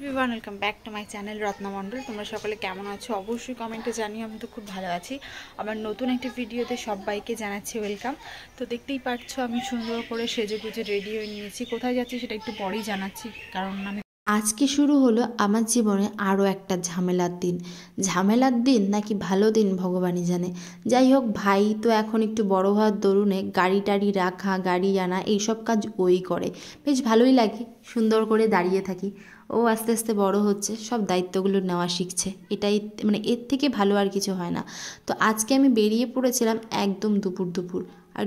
Everyone welcome back to my channel Ratna Mondal. তোমরা সকলে কেমন আছো অবশ্যই কমেন্টে জানিও। আমি তো খুব ভালো আছি। আমার নতুন একটি ভিডিওতে সবাইকে জানাচ্ছি ওয়েলকাম। তো দেখতেই পাচ্ছ আমি সুন্দর করে সেজে গুজে রেডি হয়ে নিয়েছি। কোথায় যাচ্ছি সেটা একটু পরেই জানাচ্ছি, কারণ আমি আজকে শুরু হলো আমার জীবনে আরও একটা ঝামেলার দিন। ঝামেলার দিন নাকি ভালো দিন ভগবানই জানে। যাই হোক, ভাই তো এখন একটু বড় হওয়ার দরুনে গাড়ি টাড়ি রাখা, গাড়ি আনা, এইসব কাজ ওই করে। বেশ ভালোই লাগে, সুন্দর করে দাঁড়িয়ে থাকি। ও আস্তে আস্তে বড় হচ্ছে, সব দায়িত্বগুলো নেওয়া শিখছে। এটাই মানে এর থেকে ভালো আর কিছু হয় না। তো আজকে আমি বেরিয়ে পড়েছিলাম একদম দুপুর দুপুর। আর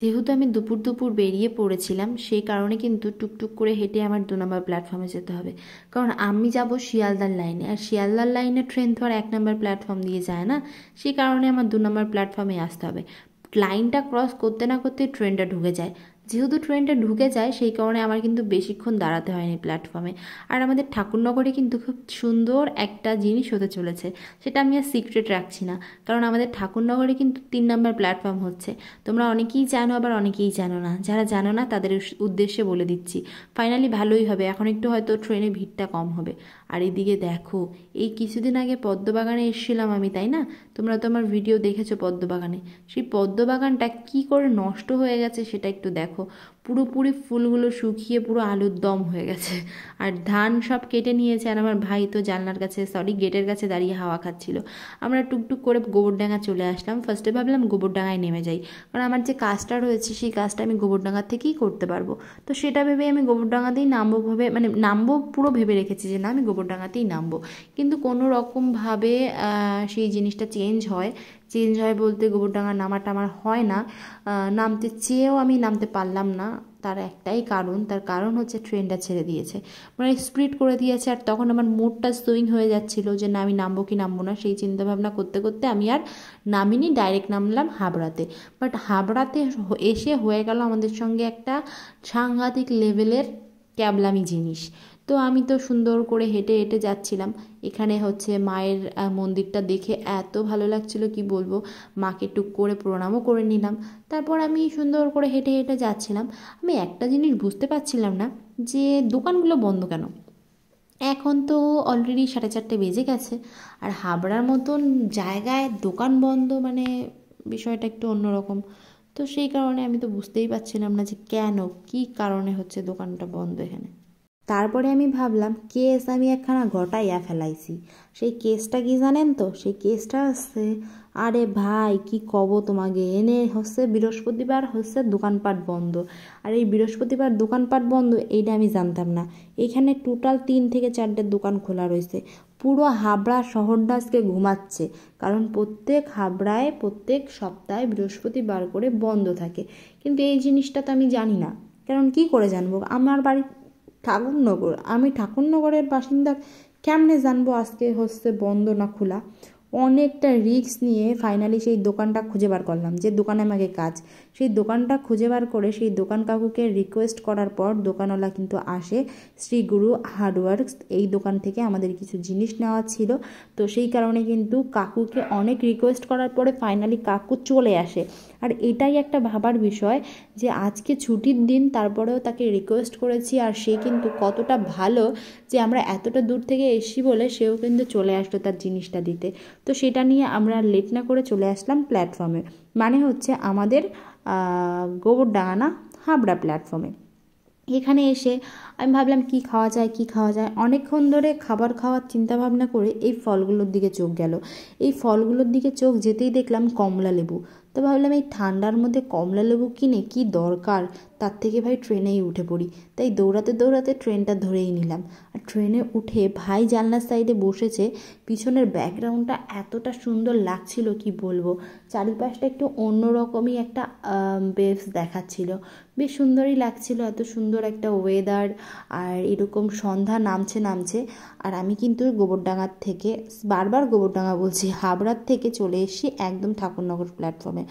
যেহেতু আমি দুপুর দুপুর বেরিয়ে পড়েছিলাম, সেই কারণে কিন্তু টুকটুক করে হেঁটে আমার 2 নম্বর প্ল্যাটফর্মে যেতে হবে। কারণ আমি যাব শিয়ালদার লাইনে, আর শিয়ালদার লাইনে ট্রেন তো আর 1 নম্বর প্ল্যাটফর্ম দিয়ে যায় না। সেই কারণে আমার 2 নম্বর প্ল্যাটফর্মে আসতে হবে। লাইনটা ক্রস করতে না করতে ট্রেনটা ঢুকে যায়। যেহেতু ট্রেনটা ঢুকে যায়, সেই কারণে আমার কিন্তু বেশিক্ষণ দাঁড়াতে হয়নি প্ল্যাটফর্মে। আর আমাদের ঠাকুরনগরে কিন্তু খুব সুন্দর একটা জিনিস হতে চলেছে, সেটা আমি আর সিক্রেট রাখছি না। কারণ আমাদের ঠাকুরনগরে কিন্তু 3 নম্বর প্ল্যাটফর্ম হচ্ছে। তোমরা অনেকেই জানো, আবার অনেকেই জানো না। যারা জানো না তাদের উদ্দেশ্যে বলে দিচ্ছি। ফাইনালি ভালোই হবে, এখন একটু হয়তো ট্রেনে ভিড়টা কম হবে। আর এদিকে দেখো, এই কিছুদিন আগে পদ্মবাগানে এসেছিলাম আমি, তাই না? তোমরা তো আমার ভিডিও দেখেছো পদ্মবাগানে। সেই পদ্মবাগানটা কি করে নষ্ট হয়ে গেছে সেটা একটু দেখো। পুরোপুরি ফুলগুলো শুকিয়ে পুরো আলুর দম হয়ে গেছে। আর ধান সব কেটে নিয়েছে। আর আমার ভাই তো জানলার কাছে, সরি গেটের কাছে দাঁড়িয়ে হাওয়া খাচ্ছিল। আমরা টুকটুক করে গোবরডাঙ্গা চলে আসলাম। ফার্স্টে ভাবলাম গোবরডাঙ্গায় নেমে যাই, কারণ আমার যে কাজটা রয়েছে সেই কাজটা আমি গোবরডাঙ্গা থেকেই করতে পারবো। তো সেটা ভেবে আমি গোবরডাঙ্গাতেই নামবো ভেবে, মানে নামবো পুরো ভেবে রেখেছি যে না, আমি গোবরডাঙ্গাতেই নামবো। কিন্তু কোনো রকমভাবে সেই জিনিসটা চেঞ্জ হয় বলতে গোবরডাঙ্গা নামাটা আমার হয় না। নামতে চেয়েও আমি নামতে পারলাম না। তার একটাই কারণ, তার কারণ হচ্ছে ট্রেনটা ছেড়ে দিয়েছে, মানে স্প্লিট করে দিয়েছে। আর তখন আমার মুডটা সুইং হয়ে যাচ্ছিল যে না, আমি নামবো কি নামবো না, সেই চিন্তাভাবনা করতে করতে আমি আর নামিনি, ডাইরেক্ট নামলাম হাবড়াতে। বাট হাবড়াতে এসে হয়ে গেল আমাদের সঙ্গে একটা সাংঘাতিক লেভেলের ক্যাবলামি জিনিস। তো আমি তো সুন্দর করে হেঁটে হেঁটে যাচ্ছিলাম। এখানে হচ্ছে মায়ের মন্দিরটা দেখে এত ভালো লাগছিল কি বলবো। মাকে টুক করে প্রণামও করে নিলাম। তারপর আমি সুন্দর করে হেঁটে হেঁটে যাচ্ছিলাম। আমি একটা জিনিস বুঝতে পারছিলাম না, যে দোকানগুলো বন্ধ কেন। এখন তো অলরেডি 4:30 বেজে গেছে, আর হাবড়ার মতন জায়গায় দোকান বন্ধ, মানে বিষয়টা একটু অন্যরকম। তো সেই কারণে আমি তো বুঝতেই পারছিলাম না যে কেন, কী কারণে হচ্ছে দোকানটা বন্ধ এখানে। তারপরে আমি ভাবলাম কেস আমি একখানা ঘটাইয়া ফেলাইছি। সেই কেসটা কি জানেন তো? সেই কেসটা হচ্ছে, আরে ভাই কি কব তোমাকে, এনে হচ্ছে বৃহস্পতিবার হচ্ছে দোকানপাট বন্ধ। আর এই বৃহস্পতিবার দোকানপাট বন্ধ এইটা আমি জানতাম না। এখানে টোটাল 3 থেকে 4টে দোকান খোলা রয়েছে। পুরো হাবড়া শহরটা আজকে ঘুমাচ্ছে, কারণ প্রত্যেক হাবড়ায় প্রত্যেক সপ্তাহে বৃহস্পতিবার করে বন্ধ থাকে। কিন্তু এই জিনিসটা তো আমি জানি না, কারণ কি করে জানবো? আমার বাড়ি ঠাকুরনগর, আমি ঠাকুরনগরের বাসিন্দা, কেমনে জানবো আজকে হচ্ছে বন্ধ না খোলা? অনেকটা রিস্ক নিয়ে ফাইনালি সেই দোকানটা খুঁজে বার করলাম, যে দোকানে আমাকে কাজ। সেই দোকানটা খুঁজে বার করে সেই দোকান কাকুকে রিকোয়েস্ট করার পর দোকানওয়ালা কিন্তু আসে। শ্রী গুরু হার্ডওয়ার্কস, এই দোকান থেকে আমাদের কিছু জিনিস নেওয়া ছিল। তো সেই কারণে কিন্তু কাকুকে অনেক রিকোয়েস্ট করার পরে ফাইনালি কাকু চলে আসে। আর এটাই একটা ভাবার বিষয়, যে আজকে ছুটির দিন তারপরেও তাকে রিকোয়েস্ট করেছি, আর সে কিন্তু কতটা ভালো, যে আমরা এতটা দূর থেকে এসি বলে সেও কিন্তু চলে আসলো তার জিনিসটা দিতে। তো সেটা নিয়ে আমরা লেট না করে চলে আসলাম প্ল্যাটফর্মে, মানে হচ্ছে আমাদের গোবরডাঙ্গা না, হাবড়া প্ল্যাটফর্মে। এখানে এসে আমি ভাবলাম কি খাওয়া যায় কি খাওয়া যায়। অনেকক্ষণ ধরে খাবার খাওয়ার চিন্তাভাবনা করে এই ফলগুলোর দিকে চোখ গেল। এই ফলগুলোর দিকে চোখ যেতেই দেখলাম কমলা লেবু। তো ভাবলাম এই ঠান্ডার মধ্যে কমলা লেবু কিনে কি দরকার, তার থেকে ভাই ট্রেনেই উঠে পড়ি। তাই দৌড়াতে দৌড়াতে ট্রেনটা ধরেই নিলাম। আর ট্রেনে উঠে ভাই জানলার সাইডে বসেছে, পিছনের ব্যাকগ্রাউন্ডটা এতটা সুন্দর লাগছিল কি বলবো। চারিপাশটা একটু অন্যরকমই একটা বেভস দেখাচ্ছিল, বেশ সুন্দরই লাগছিল। এত সুন্দর একটা ওয়েদার, আর এরকম সন্ধ্যা নামছে নামছে। আর আমি কিন্তু গোবরডাঙ্গার থেকে, বারবার গোবরডাঙ্গা বলছি, হাবড়ার থেকে চলে এসেছি একদম ঠাকুরনগর প্ল্যাটফর্মে।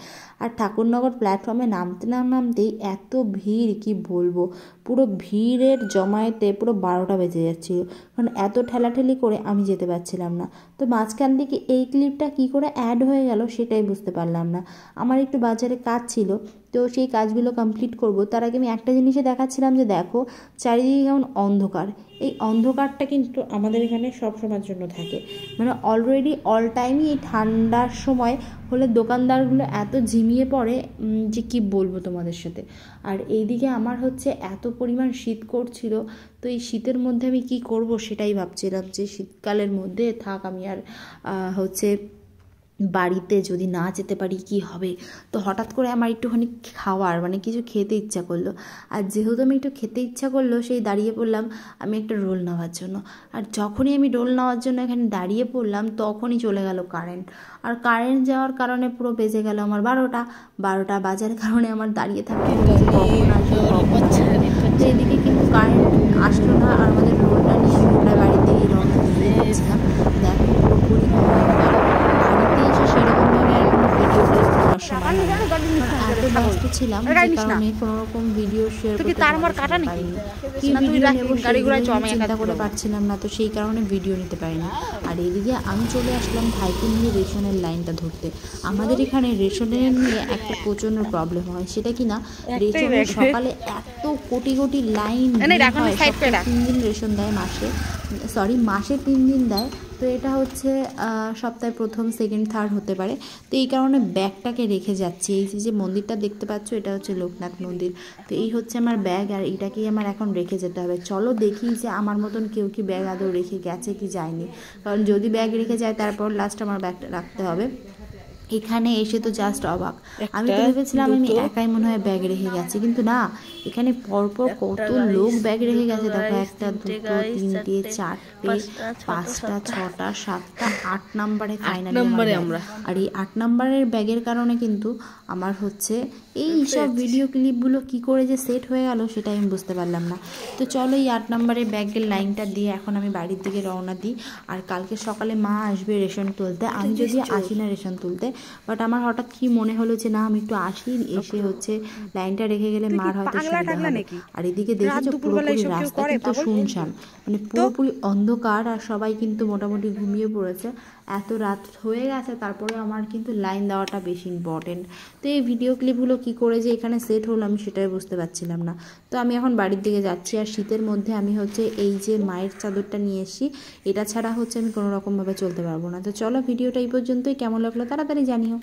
আর ঠাকুরনগর প্ল্যাটফর্মে নামতে না নামতেই এত ভিড় কি বলবো। পুরো ভিড়ের জমায়েতে পুরো 12টা বেজে যাচ্ছিল, কারণ এত ঠেলাঠেলি করে আমি যেতে পারছিলাম না। তো মাঝখান থেকে এই ক্লিপটা কি করে অ্যাড হয়ে গেল সেটাই বুঝতে পারলাম না। আমার একটু বাজারে কাজ ছিল, তো তো সেই কাজগুলো কমপ্লিট করব, তার আগে আমি একটা জিনিসে দেখাচ্ছিলাম যে দেখো চারিদিকে কেমন অন্ধকার। এই অন্ধকারটা কিন্তু আমাদের এখানে সব সময়ের জন্য থাকে, মানে অলরেডি অল টাইমই এই ঠান্ডার সময় হলে দোকানদারগুলো এত ঝিমিয়ে পড়ে যে কি বলবো তোমাদের সাথে। আর এইদিকে আমার হচ্ছে এত পরিমাণ শীত করছিল, তো এই শীতের মধ্যে আমি কি করব সেটাই ভাবছিলাম, যে শীতকালের মধ্যে থাক আমি আর হচ্ছে বাড়িতে যদি না যেতে পারি কি হবে। তো হঠাৎ করে আমার একটুখানি খাওয়ার মানে কিছু খেতে ইচ্ছা করলো, আর যেহেতু আমি একটু খেতে ইচ্ছা করলো সেই দাঁড়িয়ে পড়লাম আমি একটা রোল নেওয়ার জন্য। আর যখনই আমি রোল নেওয়ার জন্য এখানে দাঁড়িয়ে পড়লাম তখনই চলে গেল কারেন্ট। আর কারেন্ট যাওয়ার কারণে পুরো বেজে গেল আমার 12টা বাজার কারণে আমার দাঁড়িয়ে থাকতে হলো যে কখন আসবে কখন আসবে। তো এদিকে কিন্তু কারেন্ট আসলো না, আর আমাদের রোলটা নিয়ে আমি প্রায় বাড়ির দিকে রওনা দিয়ে যাচ্ছিলাম। দেখো পুরোপুরি বাড়িতে এসে সেরকমভাবে আর কোনো ভিডিও ক্লিপ করার সময় এত ব্যস্ত ছিলাম যে কারণে কোনো রকম ভিডিও শেয়ার করতে পারিনি, কি ভিডিও নেবো চিন্তা করে পারছিলাম না, তো সেই কারণে ভিডিও নিতে পারিনি। আর এদিকে আমি চলে আসলাম ভাইকে নিয়ে রেশনের লাইনটা ধরতে। আমাদের এখানে রেশনের নিয়ে একটা প্রচণ্ড প্রবলেম হয়, সেটা কি না রেশনের সকালে এত কোটি কোটি লাইন হয়, 3 দিন রেশন দেয় মাসে 3 দিন দেয়। তো এটা হচ্ছে সপ্তাহে প্রথম সেকেন্ড থার্ড হতে পারে। তো এই কারণে ব্যাগটাকে রেখে যাচ্ছি। এই যে মন্দিরটা দেখতে পাচ্ছ এটা হচ্ছে লোকনাথ মন্দির। তো এই হচ্ছে আমার ব্যাগ, আর এটাকেই আমার এখন রেখে যেতে হবে। চলো দেখি যে আমার মতন কেউ কি ব্যাগ আদৌ রেখে গেছে কি যায়নি, কারণ যদি ব্যাগ রেখে যায় তারপর লাস্ট আমার ব্যাগটা রাখতে হবে। এখানে এসে তো জাস্ট অবাক, আমি তো ভেবেছিলাম আমি একাই মনে হয় ব্যাগ রেখে গেছি, কিন্তু না, এখানে পরপর কত লোক ব্যাগ রেখে গেছে। দেখো 1 2 3 4 5 6 7 8 নাম্বারে ফাইনালি আমরা। আর এই 8 নাম্বারের ব্যাগের কারণে কিন্তু আমার হচ্ছে এই সব ভিডিও ক্লিপগুলো কি করে যে সেট হয়ে গেল সেটা আমি বুঝতে পারলাম না। তো চলো এই 8 নাম্বারের ব্যাগের লাইনটা দিয়ে এখন আমি বাড়ির দিকে রওনা দিই। আর কালকে সকালে মা আসবে রেশন তুলতে, আমি যদি আসি না রেশন তুলতে, বাট আমার হঠাৎ কি মনে হলো যে না আমি একটু আসি, এসে হচ্ছে লাইনটা রেখে গেলে মার হয়তো সুবিধা হবে। আর এদিকে দেখেছো পুরোপুরি রাস্তা কিন্তু শুনশান, মানে পুরোপুরি অন্ধকার, আর সবাই কিন্তু মোটামুটি ঘুমিয়ে পড়েছে। এত রাত হয়ে গেছে তারপরে আমার কিন্তু লাইন দেওয়াটা বেশি ইম্পর্টেন্ট। তো এই ভিডিও ক্লিপগুলো কী করে যে এখানে সেট হলো আমি সেটাই বুঝতে পারছিলাম না। তো আমি এখন বাড়ির দিকে যাচ্ছি, আর শীতের মধ্যে আমি হচ্ছে এই যে মায়ের চাদরটা নিয়ে এসেছি, এটা ছাড়া হচ্ছে আমি কোনো রকমভাবে চলতে পারবো না। তো চলো ভিডিওটা এই পর্যন্তই, কেমন লাগলো তাড়াতাড়ি জানিও।